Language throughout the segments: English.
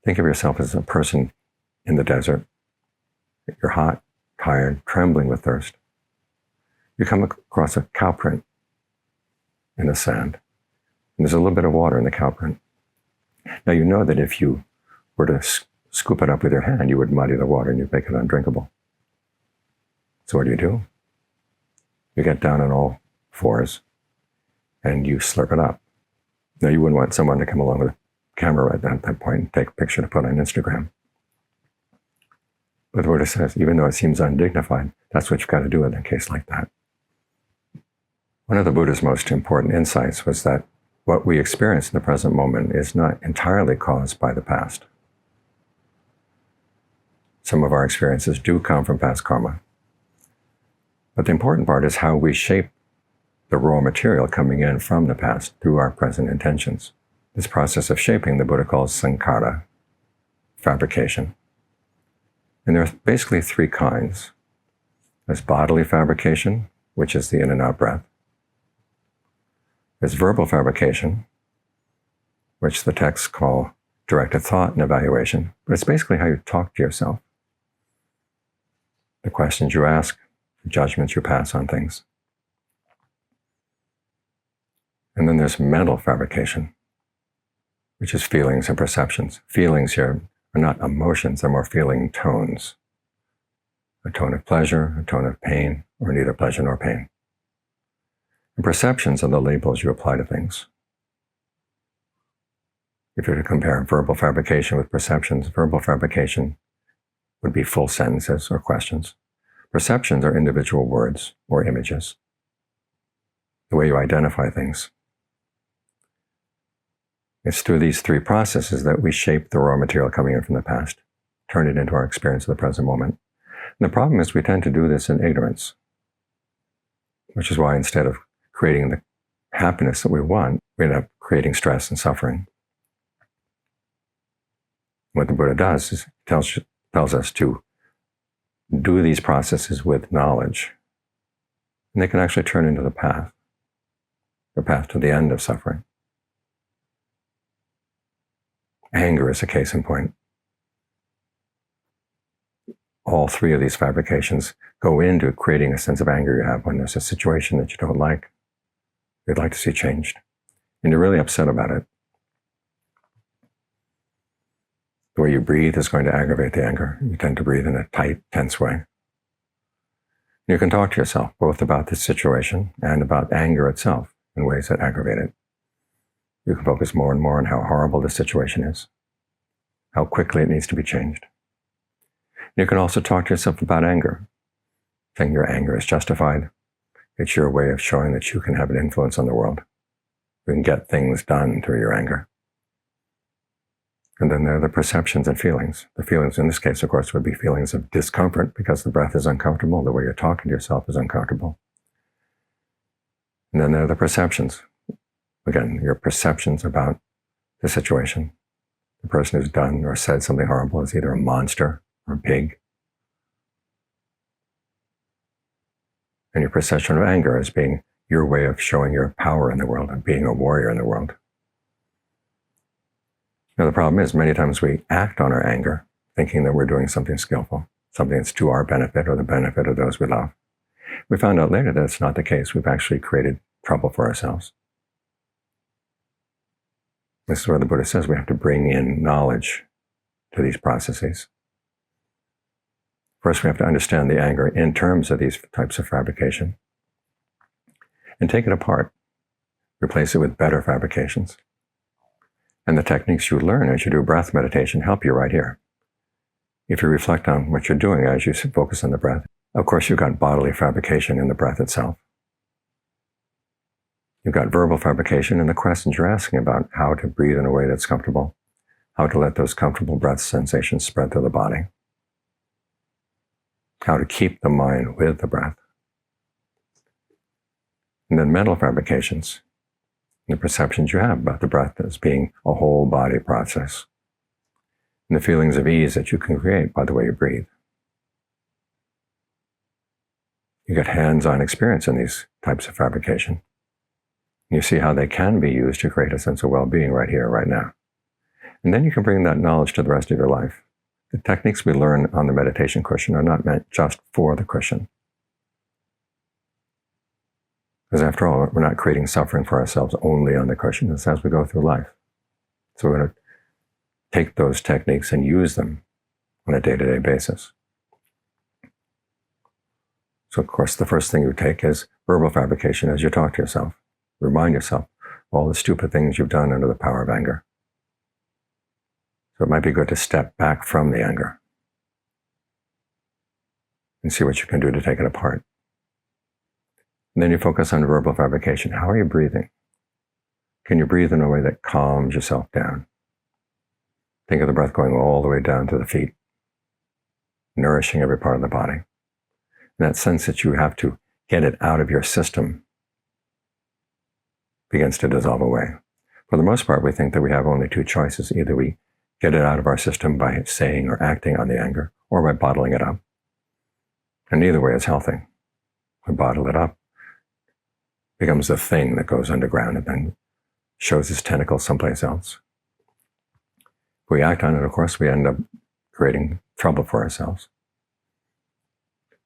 Think of yourself as a person in the desert. You're hot, tired, trembling with thirst. You come across a cow print in the sand. And there's a little bit of water in the cow print. Now you know that if you were to scoop it up with your hand, you would muddy the water and you'd make it undrinkable. So what do? You get down on all fours and you slurp it up. Now you wouldn't want someone to come along with a camera right at that point and take a picture to put on Instagram. But the Buddha says, even though it seems undignified, that's what you've got to do in a case like that. One of the Buddha's most important insights was that what we experience in the present moment is not entirely caused by the past. Some of our experiences do come from past karma. But the important part is how we shape the raw material coming in from the past through our present intentions. This process of shaping the Buddha calls sankhara, fabrication. And there are basically three kinds. There's bodily fabrication, which is the in and out breath. There's verbal fabrication, which the texts call directed thought and evaluation. But it's basically how you talk to yourself. The questions you ask, the judgments you pass on things. And then there's mental fabrication, which is feelings and perceptions. Feelings here are not emotions, they're more feeling tones. A tone of pleasure, a tone of pain, or neither pleasure nor pain. And perceptions are the labels you apply to things. If you were to compare verbal fabrication with perceptions, verbal fabrication would be full sentences or questions. Perceptions are individual words or images, the way you identify things. It's through these three processes that we shape the raw material coming in from the past, turn it into our experience of the present moment. And the problem is we tend to do this in ignorance, which is why instead of creating the happiness that we want, we end up creating stress and suffering. What the Buddha does is tells us to do these processes with knowledge. And they can actually turn into the path to the end of suffering. Anger is a case in point. All three of these fabrications go into creating a sense of anger you have when there's a situation that you don't like, you'd like to see changed, and you're really upset about it. The way you breathe is going to aggravate the anger. You tend to breathe in a tight, tense way. You can talk to yourself both about this situation and about anger itself in ways that aggravate it. You can focus more and more on how horrible the situation is, how quickly it needs to be changed. You can also talk to yourself about anger, saying your anger is justified. It's your way of showing that you can have an influence on the world. You can get things done through your anger. And then there are the perceptions and feelings. The feelings in this case, of course, would be feelings of discomfort because the breath is uncomfortable, the way you're talking to yourself is uncomfortable. And then there are the perceptions. Again, your perceptions about the situation. The person who's done or said something horrible is either a monster or a pig. And your perception of anger as being your way of showing your power in the world and being a warrior in the world. Now, the problem is many times we act on our anger thinking that we're doing something skillful, something that's to our benefit or the benefit of those we love. We found out later that it's not the case. We've actually created trouble for ourselves. This is where the Buddha says we have to bring in knowledge to these processes. First, we have to understand the anger in terms of these types of fabrication and take it apart, replace it with better fabrications. And the techniques you learn as you do breath meditation help you right here. If you reflect on what you're doing as you focus on the breath, of course, you've got bodily fabrication in the breath itself. You've got verbal fabrication in the questions you're asking about how to breathe in a way that's comfortable, how to let those comfortable breath sensations spread through the body, how to keep the mind with the breath. And then mental fabrications, the perceptions you have about the breath as being a whole body process, and the feelings of ease that you can create by the way you breathe. You get hands-on experience in these types of fabrication. You see how they can be used to create a sense of well-being right here, right now. And then you can bring that knowledge to the rest of your life. The techniques we learn on the meditation cushion are not meant just for the cushion. Because after all, we're not creating suffering for ourselves only on the cushion. It's as we go through life. So we're going to take those techniques and use them on a day-to-day basis. So, of course, the first thing you take is verbal fabrication as you talk to yourself. Remind yourself of all the stupid things you've done under the power of anger. So it might be good to step back from the anger and see what you can do to take it apart. And then you focus on verbal fabrication. How are you breathing? Can you breathe in a way that calms yourself down? Think of the breath going all the way down to the feet, nourishing every part of the body. And that sense that you have to get it out of your system begins to dissolve away. For the most part, we think that we have only two choices. Either we get it out of our system by saying or acting on the anger, or by bottling it up. And neither way is healthy. We bottle it up, it becomes the thing that goes underground and then shows its tentacles someplace else. If we act on it, of course, we end up creating trouble for ourselves.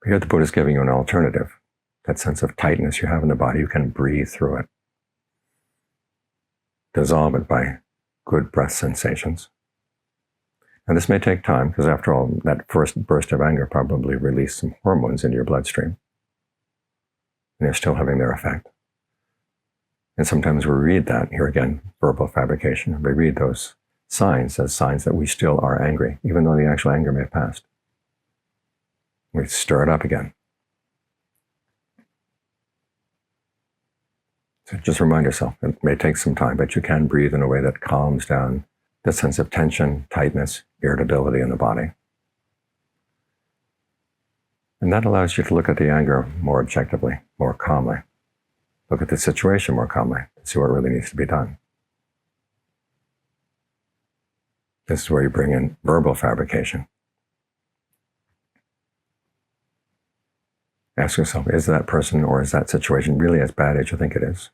But here the Buddha is giving you an alternative. That sense of tightness you have in the body, you can breathe through it. Dissolve it by good breath sensations. And this may take time, because after all, that first burst of anger probably released some hormones into your bloodstream. And they're still having their effect. And sometimes we read that, here again, verbal fabrication, we read those signs as signs that we still are angry, even though the actual anger may have passed. We stir it up again. So just remind yourself, it may take some time, but you can breathe in a way that calms down the sense of tension, tightness, irritability in the body. And that allows you to look at the anger more objectively, more calmly. Look at the situation more calmly, see what really needs to be done. This is where you bring in verbal fabrication. Ask yourself, is that person or is that situation really as bad as you think it is?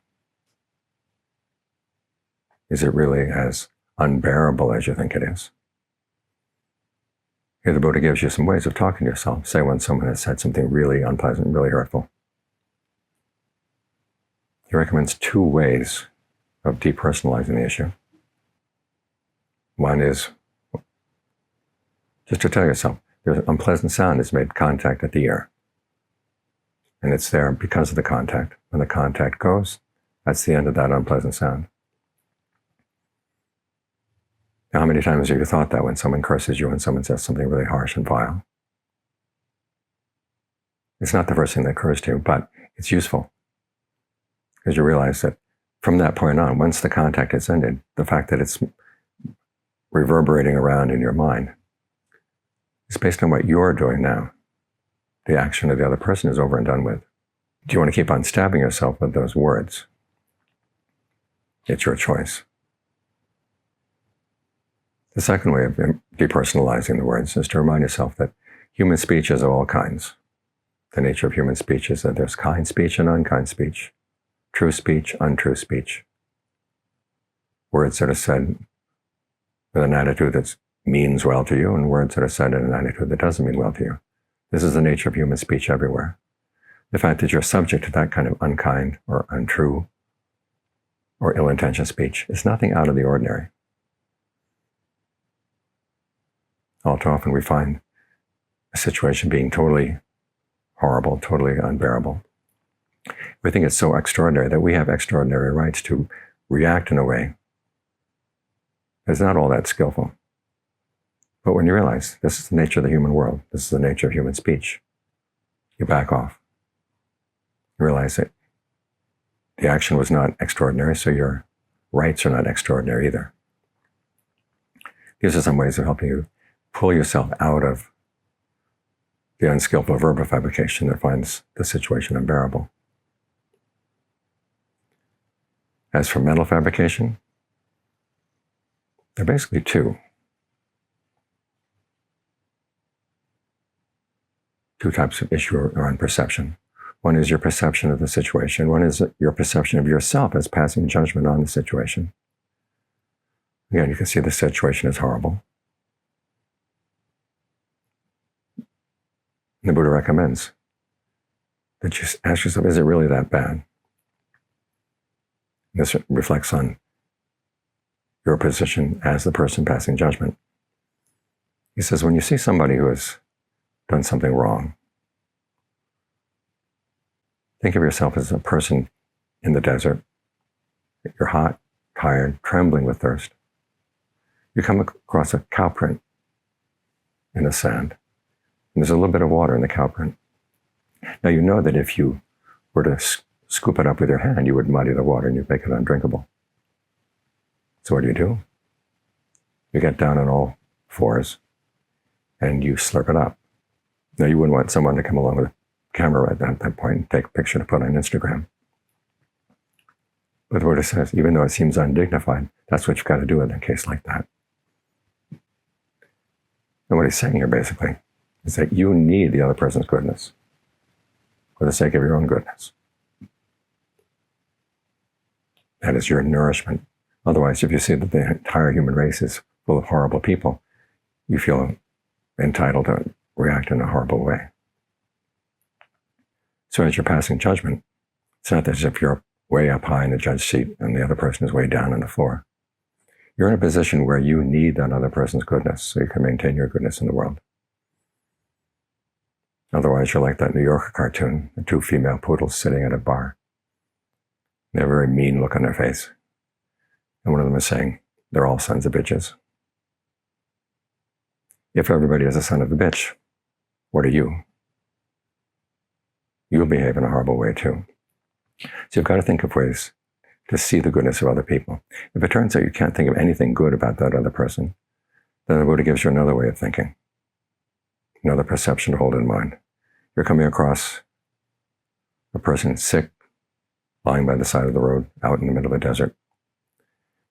Is it really as unbearable as you think it is? Here the Buddha gives you some ways of talking to yourself. Say when someone has said something really unpleasant, really hurtful. He recommends two ways of depersonalizing the issue. One is just to tell yourself, there's an unpleasant sound has made contact at the ear. And it's there because of the contact. When the contact goes, that's the end of that unpleasant sound. Now, how many times have you thought that when someone curses you and someone says something really harsh and vile? It's not the first thing that occurs to you, but it's useful. Because you realize that from that point on, once the contact is ended, the fact that it's reverberating around in your mind is based on what you're doing now. The action of the other person is over and done with. Do you want to keep on stabbing yourself with those words? It's your choice. The second way of depersonalizing the words is to remind yourself that human speech is of all kinds. The nature of human speech is that there's kind speech and unkind speech, true speech, untrue speech. Words that are said with an attitude that means well to you and words that are said in an attitude that doesn't mean well to you. This is the nature of human speech everywhere. The fact that you're subject to that kind of unkind or untrue or ill-intentioned speech is nothing out of the ordinary. All too often we find a situation being totally horrible, totally unbearable. We think it's so extraordinary that we have extraordinary rights to react in a way that's not all that skillful. But when you realize this is the nature of the human world, this is the nature of human speech, you back off. You realize that the action was not extraordinary, so your rights are not extraordinary either. These are some ways of helping you pull yourself out of the unskillful verbal fabrication that finds the situation unbearable. As for mental fabrication, there are basically two types of issue around perception. One is your perception of the situation. One is your perception of yourself as passing judgment on the situation. Again, you can see the situation is horrible. The Buddha recommends that you ask yourself, is it really that bad? This reflects on your position as the person passing judgment. He says, when you see somebody who has done something wrong, think of yourself as a person in the desert. You're hot, tired, trembling with thirst. You come across a cow print in the sand, and there's a little bit of water in the cow print. Now you know that if you were to scoop it up with your hand, you would muddy the water and you'd make it undrinkable. So what do? You get down on all fours and you slurp it up. Now you wouldn't want someone to come along with a camera right at that point and take a picture to put on Instagram. But the Buddha says, even though it seems undignified, that's what you've got to do in a case like that. And what he's saying here basically is that you need the other person's goodness for the sake of your own goodness. That is your nourishment. Otherwise, if you see that the entire human race is full of horrible people, you feel entitled to react in a horrible way. So as you're passing judgment, it's not as if you're way up high in the judge seat and the other person is way down on the floor. You're in a position where you need that other person's goodness so you can maintain your goodness in the world. Otherwise, you're like that New Yorker cartoon, the two female poodles sitting at a bar. They have a very mean look on their face. And one of them is saying, they're all sons of bitches. If everybody is a son of a bitch, what are you? You'll behave in a horrible way too. So you've got to think of ways to see the goodness of other people. If it turns out you can't think of anything good about that other person, then the Buddha gives you another way of thinking, another perception to hold in mind. You're coming across a person sick, lying by the side of the road, out in the middle of the desert.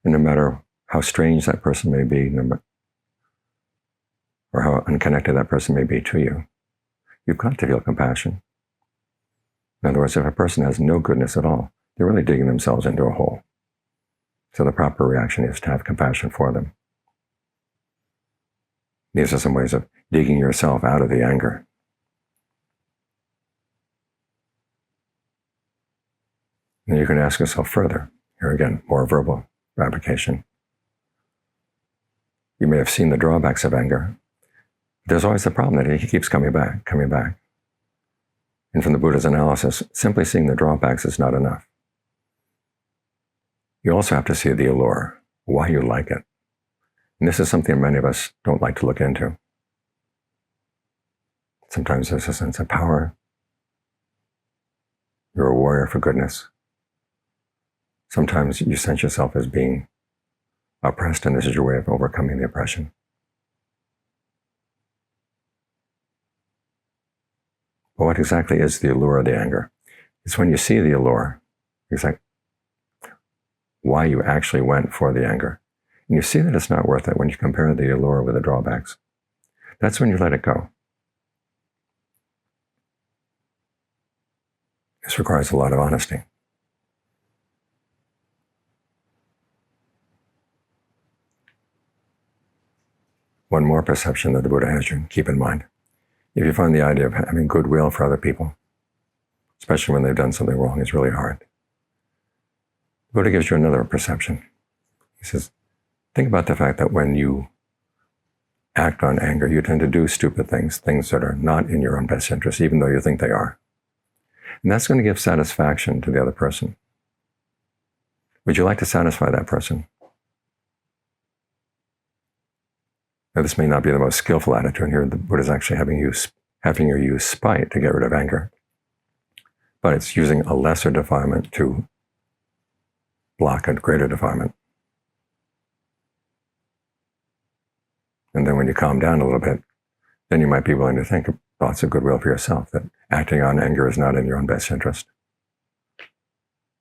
And no matter how strange that person may be, or how unconnected that person may be to you, you've got to feel compassion. In other words, if a person has no goodness at all, they're really digging themselves into a hole. So the proper reaction is to have compassion for them. These are some ways of digging yourself out of the anger. And you can ask yourself further. Here again, more verbal fabrication. You may have seen the drawbacks of anger. There's always the problem that he keeps coming back. And from the Buddha's analysis, simply seeing the drawbacks is not enough. You also have to see the allure, why you like it. And this is something many of us don't like to look into. Sometimes there's a sense of power. You're a warrior for goodness. Sometimes you sense yourself as being oppressed, and this is your way of overcoming the oppression. But what exactly is the allure of the anger? It's when you see the allure, it's like why you actually went for the anger. And you see that it's not worth it when you compare the allure with the drawbacks. That's when you let it go. This requires a lot of honesty. One more perception that the Buddha has you keep in mind. If you find the idea of having goodwill for other people, especially when they've done something wrong, is really hard, the Buddha gives you another perception. He says, think about the fact that when you act on anger, you tend to do stupid things, things that are not in your own best interest, even though you think they are. And that's going to give satisfaction to the other person. Would you like to satisfy that person? Now, this may not be the most skillful attitude here. The Buddha is actually having you use spite to get rid of anger. But it's using a lesser defilement to block a greater defilement. And then when you calm down a little bit, then you might be willing to think of thoughts of goodwill for yourself, that acting on anger is not in your own best interest.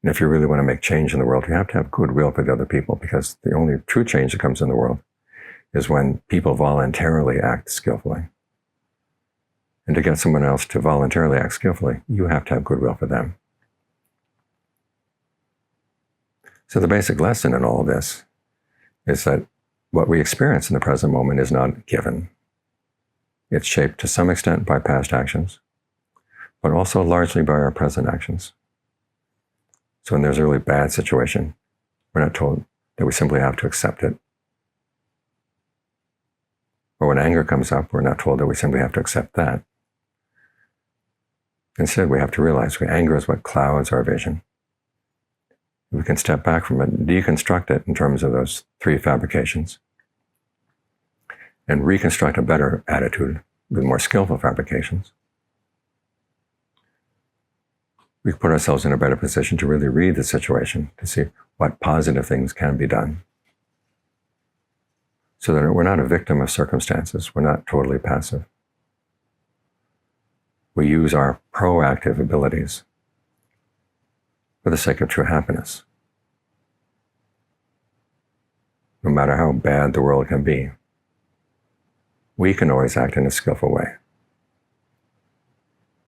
And if you really want to make change in the world, you have to have goodwill for the other people, because the only true change that comes in the world is when people voluntarily act skillfully. And to get someone else to voluntarily act skillfully, you have to have goodwill for them. So the basic lesson in all of this is that what we experience in the present moment is not given. It's shaped to some extent by past actions, but also largely by our present actions. So when there's a really bad situation, we're not told that we simply have to accept it. Or when anger comes up, we're not told that we simply have to accept that. Instead, we have to realize that anger is what clouds our vision. We can step back from it, deconstruct it in terms of those three fabrications, and reconstruct a better attitude with more skillful fabrications. We put ourselves in a better position to really read the situation, to see what positive things can be done. So that we're not a victim of circumstances, we're not totally passive. We use our proactive abilities for the sake of true happiness. No matter how bad the world can be, we can always act in a skillful way.